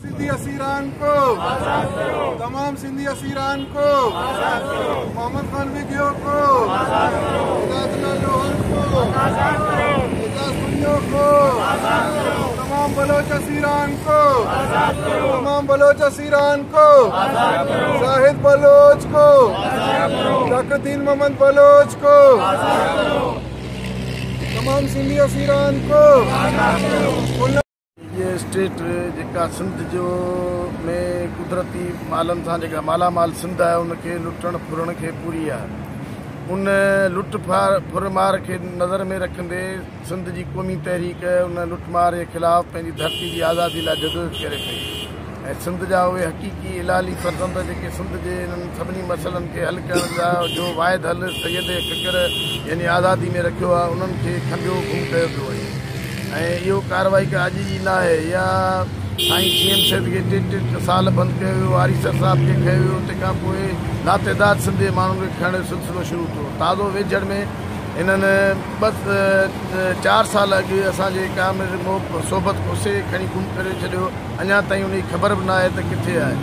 सिंधी असीरान को तमाम सिंधी असीरान को मोहम्मद खान विगियो को इजाजुल्लाह लोहर को इजाज बुनियो को तमाम बलोच असीरान को तमाम बलोच असीरान को शाहिद बलोच को जाकिरुद्दीन मोहम्मद बलोच को तमाम सिंधी असीरान को। ये स्टेट जेका सिंध जो में कुदरती मालनि सां जेका मालामाल सिंध आहे उनखे लुटण फुरण खे पूरी आहे। उन लुट फुरमार खे नज़र में रखंदे सिंध जी क़ौमी तहरीक उन लुटमार जे ख़िलाफ़ पंहिंजी धरती जी आज़ादी लाइ जदोजहद करे पई ऐं सिंध जा उहे हक़ीक़ी इलाही फर्ज़ंद जेके सिंध जे इन्हनि सभिनी मसइलनि खे हल करण जा जो वाहिद हल सैयद फ़िक्र यानी आज़ादी में रखियो आहे उन्हनि खे खंबियो गुम कयो पियो वञे ऐं इहो कार्रवाई का अॼु जी न आहे या साईं CM साहिब खे 3 साल बंदि कयो वियो आरिसर साहिब खे खयो वियो तंहिंखां पोइ लातइदाद सिंधी माण्हुनि खे खणण जो सिलसिलो शुरू थियो। ताज़ो वेझड़ में इन्हनि 4 साल अॻु असांजे काम सोबत कोसे खणी गुम करे छॾियो अञा ताईं उनजी ख़बर बि न आहे त किथे आहे।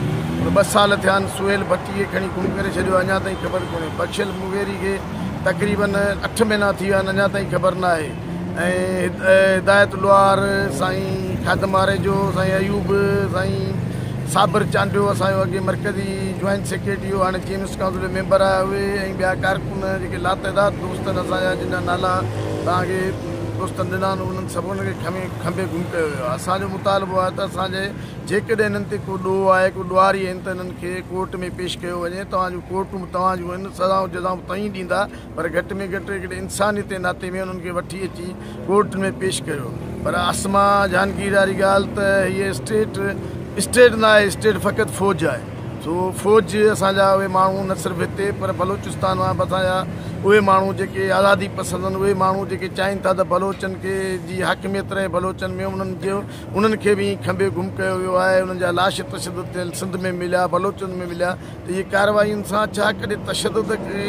2 साल थिया आहिनि सुहेल भट्टी खे खणी गुम करे छॾियो अञा ताईं ख़बर कोन्हे। बख्शियल मुगेरी खे तक़रीबन 8 महीना थी विया आहिनि अञा ताईं ख़बर न आहे। ऐं हिदायत लोहार साईं खादमारे जो साईं अयूब साईं साबिर चांडियो असांजो अॻे मरकज़ी जॉइंट सेक्रेटरी हो हाणे जेम्स काउंसिल जो मेंबर आहे उहे ऐं ॿिया कारकुन जेके लातइदाद दोस्त आहिनि असांजा जिन जा नाला तव्हांखे दोस्तनि ॾिना आहिनि उन्हनि सभिनी खे खंबे गुम कयो वियो आहे। असांजो मुतालबो आहे त असांजे जेकॾहिं हिननि ते को ॾोह आहे को ॾुआरी आहिनि त हिननि खे कोर्ट में पेश कयो वञे। तव्हांजूं कोर्टूं तव्हांजूं आहिनि सज़ाऊं जज़ाऊं तव्हीं ॾींदा पर घटि में घटि हिकिड़े इंसानियत जे नाते में उन्हनि खे वठी अची कोर्ट में पेश कयो। पर आसमा जहांगीर वारी ॻाल्हि त हीअ स्टेट न आहे स्टेट फ़क़ति फ़ौज आहे। सो फ़ौज असांजा उहे माण्हू न सिर्फ़ु हिते पर बलोचिस्तान मां असांजा उहे माण्हू जेके आज़ादी पसंदि आहिनि उहे माण्हू जेके चाहिनि था त बलोचनि खे जी हाकिमियत रहे बलोचनि में उन्हनि खे बि खंबे गुम कयो वियो आहे। उन्हनि जा लाश तशदुद थियल सिंध में मिलिया बलोचनि में मिलिया त इहे कार्रवायुनि सां छा कॾहिं तशदुद खे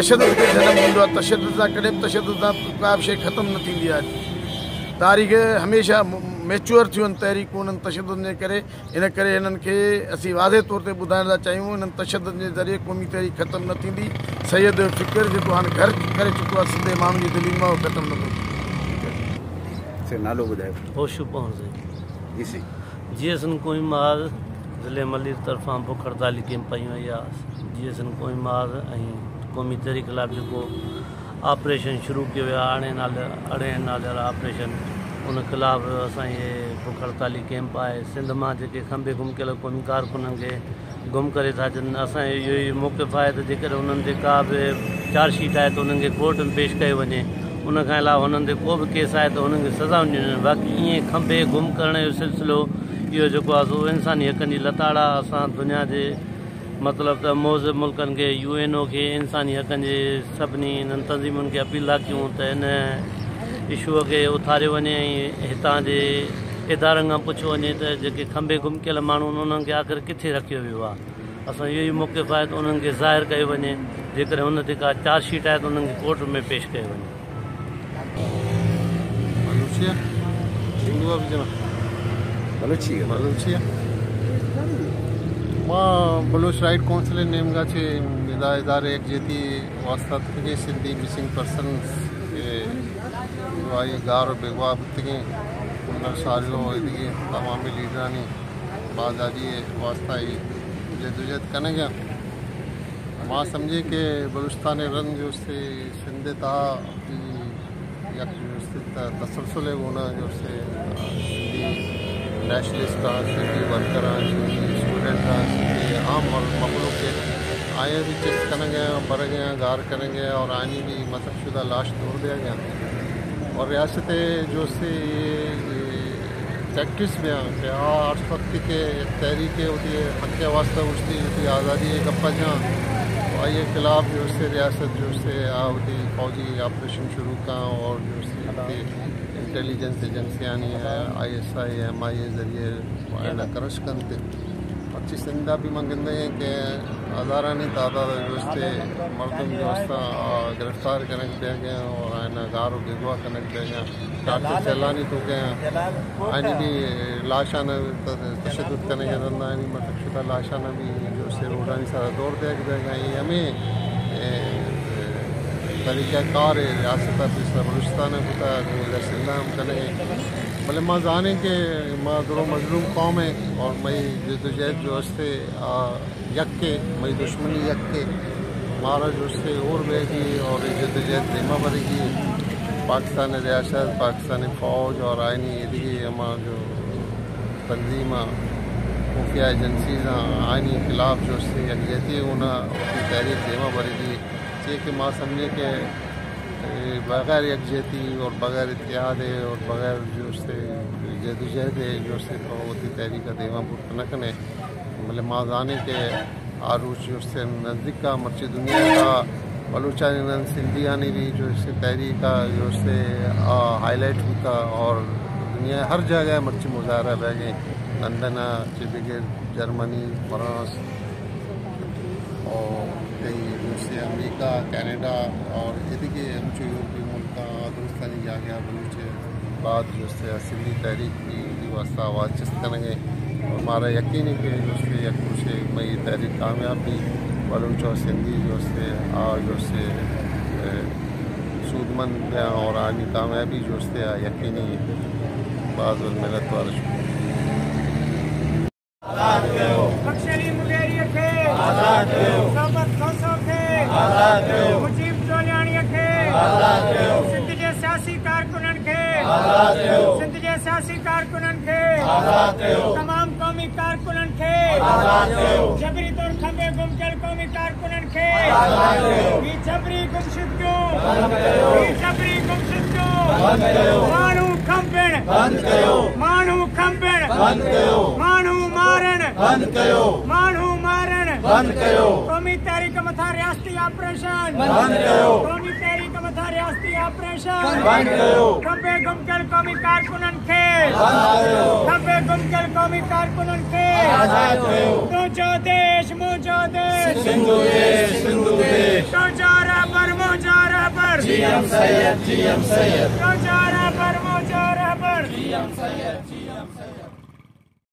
जनमु ॾींदो आहे। तशदुद सां कॾहिं तशदुद सां का बि शइ ख़तमु न थींदी आहे। तारीख़ हमेशह मैच्योर थियूं आहिनि तहरीकूं उन्हनि तशदुद जे करे इन करे हिननि खे असीं वाज़े तौर ते ॿुधाइण था चाहियूं इन्हनि तशदुद जे ज़रिए क़ौमी तहरीक ख़तमु न थींदी। सैयद फ़िक्र जेको हाणे घर करे चुको आहे सिंधे माण्हुनि जी दिलि मां उहो ख़तमु न थींदो। नालो ॿुधायो। होशु पहुंचे GSN कोहिमार ज़िले मलीर तरफ़ां बुख हड़ताली कैंप कई वई आहे। GSN कोहिमार ऐं क़ौमी तहरीक ख़िलाफ़ जेको ऑपरेशन शुरू कयो वियो आहे अड़े नाले वारा ऑपरेशन उन ख़िलाफ़ असां इहे बुख हड़ताली कैंप आहे। सिंध मां जेके खंबे गुम कयल क़ौमी कारकुननि खे गुम करे था अचनि असां इहो ई मौक़िफ़ आहे त जेकॾहिं उन्हनि ते का बि चार्जशीट आहे त उन्हनि खे कोर्ट में पेश कयो वञे। उन खां अलावा हुननि ते को बि केस आहे त उन्हनि खे सज़ाऊं ॾियणियूं आहिनि। बाक़ी ईअं खंबे गुम करण जो सिलसिलो इहो जेको आहे सो इंसानी हक़नि जी लताड़ा असां दुनिया जे मतिलबु त मौज़ मुल्कनि खे UNO खे इंसानी हक़नि जे सभिनी इन्हनि तंज़ीमुनि खे अपील था कयूं त इन इशूअ खे उथारियो वञे ऐं हितां जे इदारनि खां पुछियो वञे त जेके खंबे गुम कयल माण्हू आहिनि उन्हनि खे आख़िर किथे रखियो वियो आहे। असां इहो ई मौक़िफ़ आहे त उन्हनि खे ज़ाहिर कयो वञे जेकॾहिं हुन ते का चार्जशीट आहे त उन्हनि खे कोर्ट में पेश कयो वञे। बलूच राइट काउंसिल नेमगाचे इदारे एक जेती वास्ता तक सिंधी मिसिंग पर्सन्स आई गार बेगवा तक उन्नर सालों इदिगे तमामी लीडरानी बादादी वास्ता जदोजहद करेंगे मां समझे कि बलूचिस्तान रन जो से सिंध था या तसलसल है वो ना जो से nationalist Sindhi worker Sindhi student Sindhi आम मखलूक के आए भी चेक करेंगे भर गए गार करेंगे और आनी भी मतलबशुदा लाश तोड़ दिया गया और रियासत जो से प्रैक्टिस में आठ वक्त के तहरीक होती है हक वास्ता उसकी आज़ादी गप्पा जहाँ आइए खिलाफ जो से रियासत जो से होती फौजी ऑपरेशन शुरू का और जो से इंटेलिजेंस एजेंसियाँ है ISI MI जरिए करश कन अच्छी संदा भी मंगते हैं कि हज़ारानी तादाद दोस्ते मर्दम दोस्ता गिरफ्तार करने के गए और आयना गारो गिगवा करने के गए डॉक्टर चलानी तो गए आयनी भी लाशाना तशद्दुद करने के दंदा आयनी मतलब शुदा लाशाना भी जो से रोडानी सारा दौर दे के गए हमें तरीक़ाकार रियासत बलूचिस्तान होता है सलाम करने भले माँ जाने के माँ दरो मजलूम कौम है और मई जदोजहद जो हस्ते यक्के मई दुश्मनी यक्के मारा जो उससे और बेगी और जदोजहद धीमा बढ़ेगी पाकिस्तान रियासत पाकिस्तानी फ़ौज और आइनी यदि माँ जो तंजीमा खुफिया एजेंसीज़ आइनी खिलाफ जो उससे यकजहती उन्हें उसकी तहरीक धीमा बढ़ेगी ये कि माँ समझे कि बग़ैर यकजहती और बग़ैर इत्तेहाद है और बग़ैर जो उससे जदोजहद है जो उससे होती तहरीक देवा पुरकनकने मतलब माँ जाने के आरूज जो उससे नज़दीक का मर्ची दुनिया का बलूचानी सिंधियानी भी जो इससे तहरीक का जो उससे हाईलाइट होता और दुनिया हर जगह मर्ची मुजाहरा बह गए लंदन चिबिगर जर्मनी फ्रांस और कई जैसे अमेरिका कनाडा और यदि के ऊँचे यूरोपीय मुल्क दोस्तानी जा गया बलूचे बाद जो से सिंधी तहरीक की वास्ता आवाज़ चस्त करेंगे और हमारा यकीन है कि जो से कुछ मई तहरीक कामयाब भी बलूच और सिंधी जो से सूदमंद और आनी कामयाबी जो से यकीनी बाज़ मिलत वाला बख्शली मुगेरी खे सबत खोसो खे मुजीब जोलियाणी खे सिंध जे सियासी कारकुनन खे सिंध जे सियासी कारकुनन खे तमाम कौमी कारकुनन खे जबरी तौर खंबे गुमकल कौमी कारकुनन खे ही जबरी गुमशुदगियों मानू खंबण मानू खंबण मानू मारण मानू मारण कौमी तहरीक मथा रियासती ऑपरेशन कौमी तहरीक मथा रियासती ऑपरेशन खंबे गुमकल कौमी कारकुनन खे खंबे गुमकल कौमी कारकुनन खे तुझो देश मुझो देश सिंधु देश तुझो रबर मुझो रबर GM सैयद तुझो रबर मुझो रबर GM सैयद